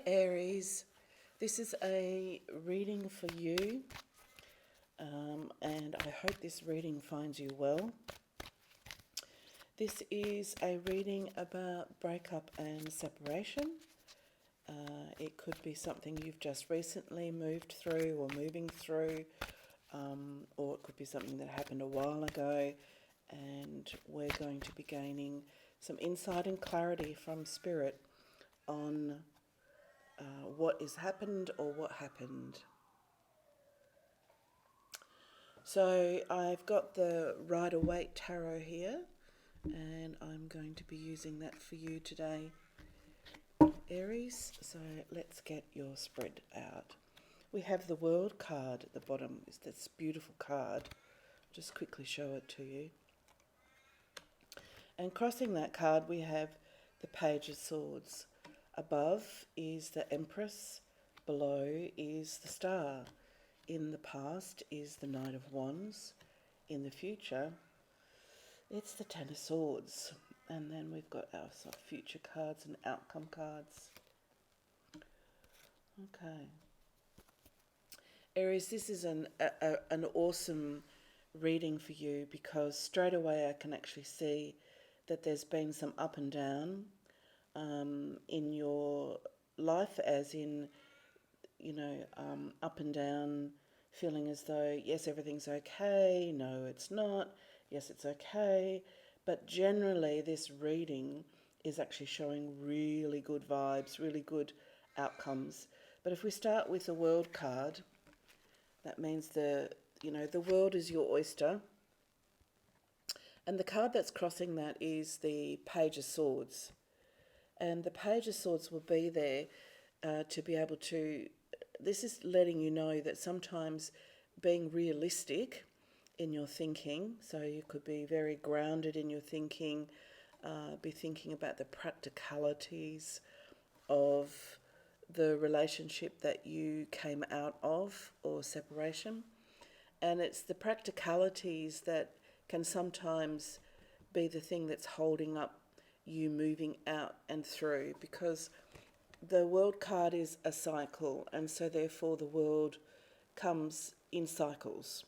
Aries, this is a reading for you, and I hope this reading finds you well. This is a reading about breakup and separation. It could be something you've just recently moved through or moving through, or it could be something that happened a while ago, and we're going to be gaining some insight and clarity from Spirit on what has happened or what happened. So I've got the Rider-Waite Tarot here, and I'm going to be using that for you today, Aries. So let's get your spread out. We have the World card at the bottom. It's this beautiful card. I'll just quickly show it to you. And crossing that card we have the Page of Swords. Above is the Empress, below is the Star. In the past is the Knight of Wands. In the future, it's the Ten of Swords. And then we've got our future cards and outcome cards. Okay. Aries, this is an awesome reading for you, because straight away I can actually see that there's been some up and down in your life, as in, up and down, feeling as though, yes, everything's okay, no, it's not, yes, it's okay. But generally, this reading is actually showing really good vibes, really good outcomes. But if we start with the World card, that means the world is your oyster. And the card that's crossing that is the Page of Swords. And the Page of Swords will be there to be able to... This is letting you know that sometimes being realistic in your thinking, so you could be very grounded in your thinking, be thinking about the practicalities of the relationship that you came out of, or separation. And it's the practicalities that can sometimes be the thing that's holding up you moving out and through, because the World card is a cycle, and so therefore the world comes in cycles.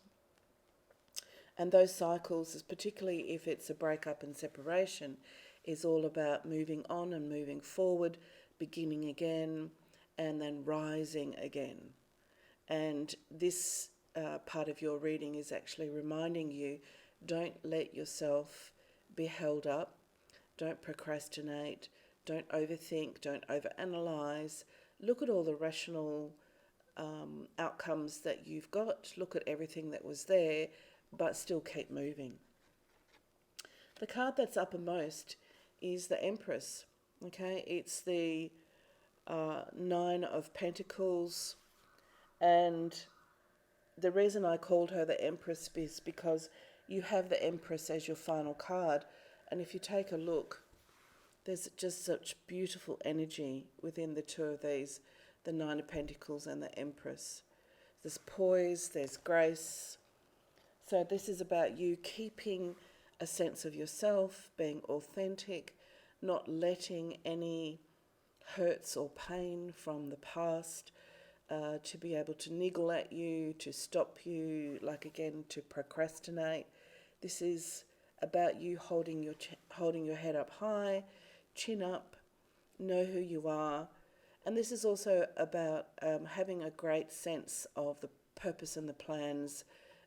And those cycles, particularly if it's a breakup and separation, is all about moving on and moving forward, beginning again, and then rising again. And this part of your reading is actually reminding you, don't let yourself be held up, don't procrastinate, don't overthink, don't overanalyze. Look at all the rational outcomes that you've got, look at everything that was there, but still keep moving. The card that's uppermost is the Empress. Okay, it's the Nine of Pentacles, and the reason I called her the Empress is because you have the Empress as your final card, and if you take a look, there's just such beautiful energy within the two of these, the Nine of Pentacles and the Empress. There's poise, there's grace. So this is about you keeping a sense of yourself, being authentic, not letting any hurts or pain from the past to be able to niggle at you, to stop you, to procrastinate. This is about you holding your head up high, chin up, know who you are. And this is also about having a great sense of the purpose and the plans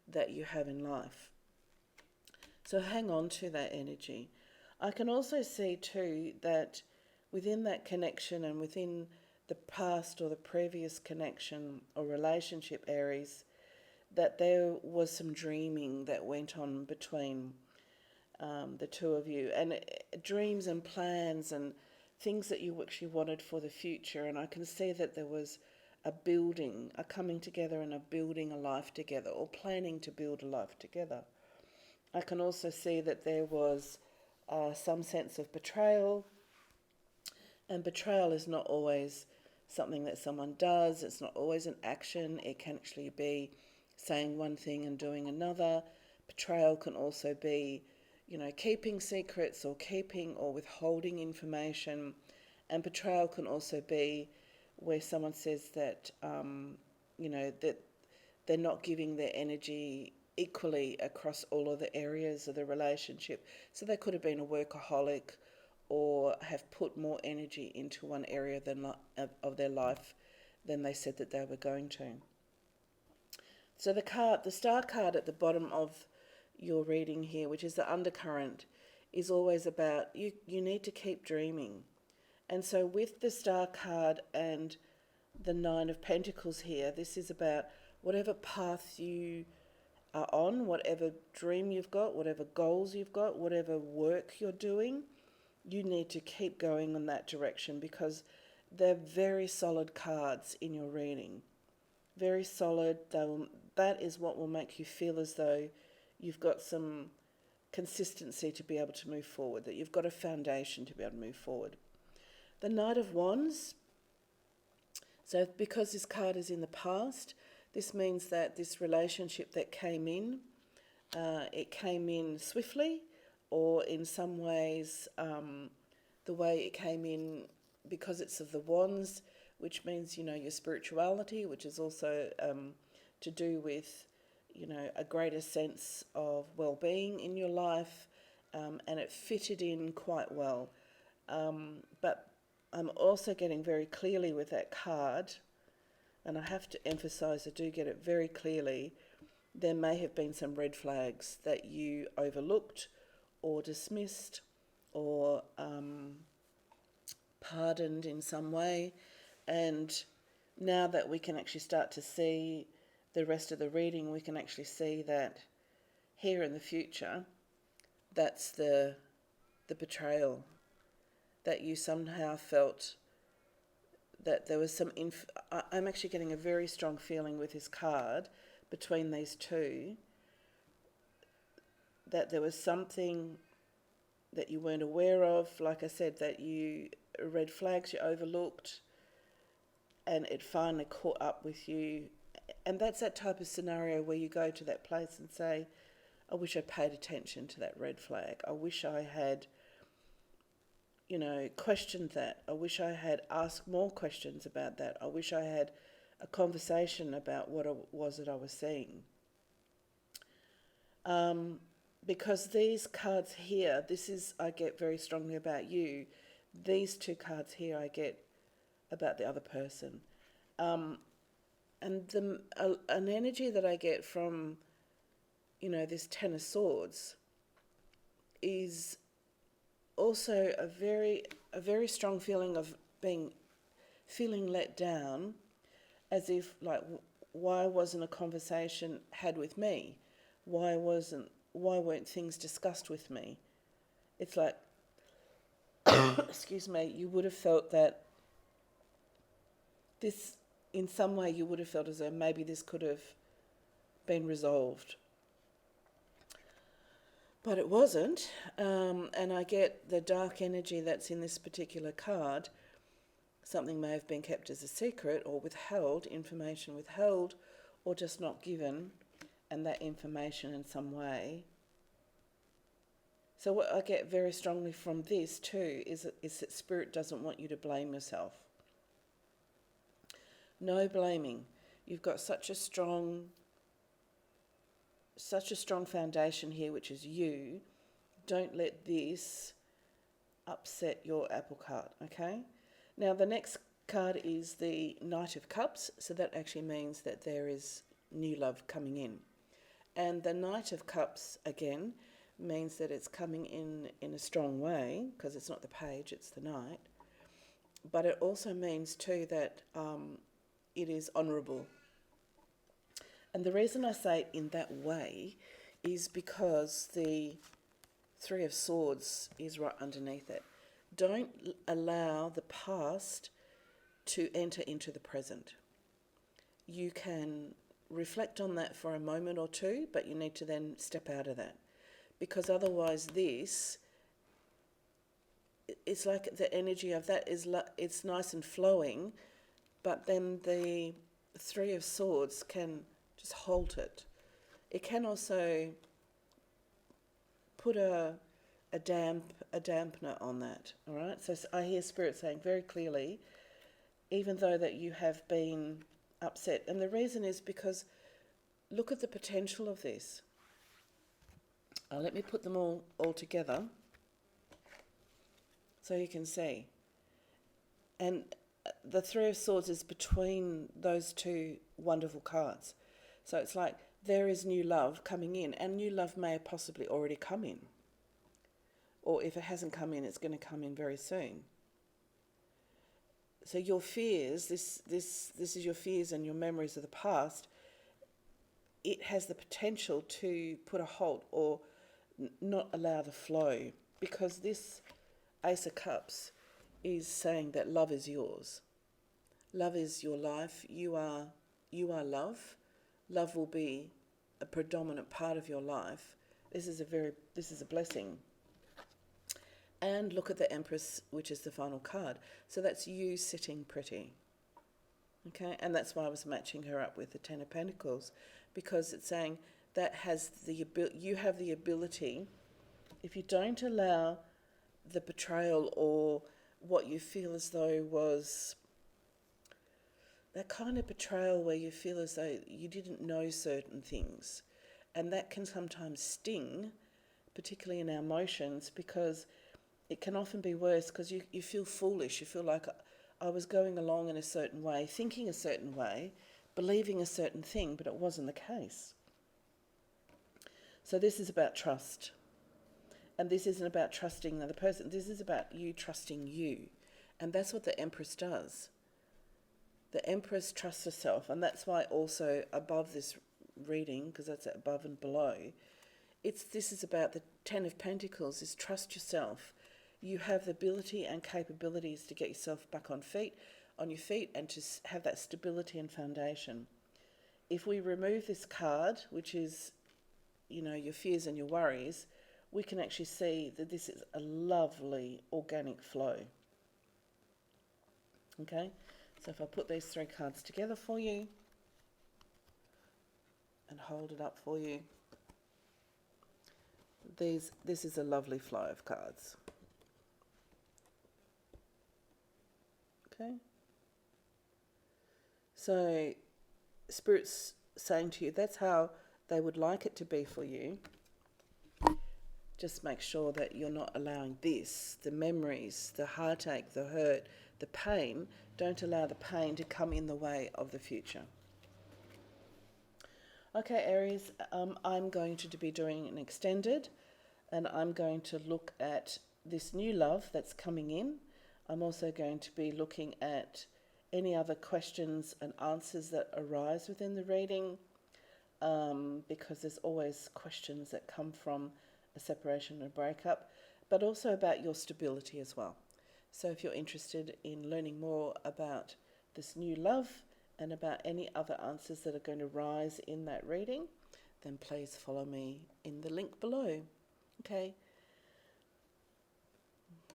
that you have in life. So hang on to that energy. I can also see too that within that connection and within the past or the previous connection or relationship, Aries, that there was some dreaming that went on between the two of you, and dreams and plans and things that you actually wanted for the future. And I can see that there was a building, a coming together and a building a life together, or planning to build a life together. I can also see that there was some sense of betrayal, and betrayal is not always something that someone does. It's not always an action. It can actually be saying one thing and doing another. Betrayal can also be, keeping secrets or keeping or withholding information. And betrayal can also be where someone says that, that they're not giving their energy equally across all of the areas of the relationship. So they could have been a workaholic or have put more energy into one area of their life than they said that they were going to. So the star card at the bottom of your reading here, which is the undercurrent, is always about you need to keep dreaming. And so with the star card and the Nine of Pentacles here, this is about whatever path you are on, whatever dream you've got, whatever goals you've got, whatever work you're doing, you need to keep going in that direction, because they're very solid cards in your reading. Very solid. That is what will make you feel as though you've got some consistency to be able to move forward, that you've got a foundation to be able to move forward. The Knight of Wands. So because this card is in the past, this means that this relationship that came in, it came in swiftly, or in some ways the way it came in, because it's of the wands, which means, your spirituality, which is also to do with, a greater sense of well-being in your life, and it fitted in quite well. But I'm also getting very clearly with that card, and I have to emphasize, I do get it very clearly, there may have been some red flags that you overlooked or dismissed or pardoned in some way. And now that we can actually start to see the rest of the reading, we can actually see that here in the future, that's the betrayal, that you somehow felt that there was some... I'm actually getting a very strong feeling with this card between these two, that there was something that you weren't aware of, like I said, that red flags you overlooked, and it finally caught up with you. And that's that type of scenario where you go to that place and say, I wish I paid attention to that red flag. I wish I had, questioned that. I wish I had asked more questions about that. I wish I had a conversation about what it was that I was seeing. Because these cards here, I get very strongly about you. These two cards here I get about the other person. And an energy that I get from, this Ten of Swords is also a very strong feeling of feeling let down, as if, like, why wasn't a conversation had with me? Why weren't things discussed with me? It's like, excuse me, you would have felt that this, in some way, you would have felt as though maybe this could have been resolved. But it wasn't, and I get the dark energy that's in this particular card. Something may have been kept as a secret or withheld, information withheld, or just not given, and that information in some way. So what I get very strongly from this too is that Spirit doesn't want you to blame yourself. No blaming. You've got such a strong foundation here, which is you. Don't let this upset your apple cart, okay? Now the next card is the Knight of Cups, so that actually means that there is new love coming in. And the Knight of Cups, again, means that it's coming in a strong way, because it's not the page, it's the Knight. But it also means too that it is honourable. And the reason I say it in that way is because the Three of Swords is right underneath it. Don't allow the past to enter into the present. You can reflect on that for a moment or two, but you need to then step out of that. Because otherwise it's like the energy of that it's nice and flowing, but then the Three of Swords can just halt it. It can also put a dampener on that, all right? So I hear Spirit saying very clearly, even though that you have been upset. And the reason is because look at the potential of this. Let me put them all together so you can see. And the Three of Swords is between those two wonderful cards. So it's like there is new love coming in, and new love may have possibly already come in. Or if it hasn't come in, it's going to come in very soon. So your fears, this is your fears and your memories of the past. It has the potential to put a halt or not allow the flow, because this Ace of Cups is saying that love is yours. Love is your life. You are love. Love will be a predominant part of your life. This is a blessing. And look at the Empress, which is the final card. So that's you sitting pretty. Okay, and that's why I was matching her up with the Ten of Pentacles, because it's saying that you have the ability, if you don't allow the betrayal or what you feel as though was that kind of betrayal where you feel as though you didn't know certain things, and that can sometimes sting, particularly in our emotions, because it can often be worse because you feel foolish. You feel like I was going along in a certain way, thinking a certain way, believing a certain thing, but it wasn't the case. So this is about trust. And this isn't about trusting the other person. This is about you trusting you. And that's what the Empress does. The Empress trusts herself. And that's why also above this reading, because that's above and below, this is about the Ten of Pentacles, is trust yourself. You have the ability and capabilities to get yourself back on your feet, and to have that stability and foundation. If we remove this card, which is, your fears and your worries, we can actually see that this is a lovely organic flow. Okay, so if I put these three cards together for you and hold it up for you, this is a lovely flow of cards. Okay, so Spirit's saying to you, that's how they would like it to be for you. Just make sure that you're not allowing this, the memories, the heartache, the hurt, the pain. Don't allow the pain to come in the way of the future. Okay, Aries, I'm going to be doing an extended, and I'm going to look at this new love that's coming in. I'm also going to be looking at any other questions and answers that arise within the reading, because there's always questions that come from a separation and a breakup, but also about your stability as well. So if you're interested in learning more about this new love and about any other answers that are going to rise in that reading, then please follow me in the link below. Okay,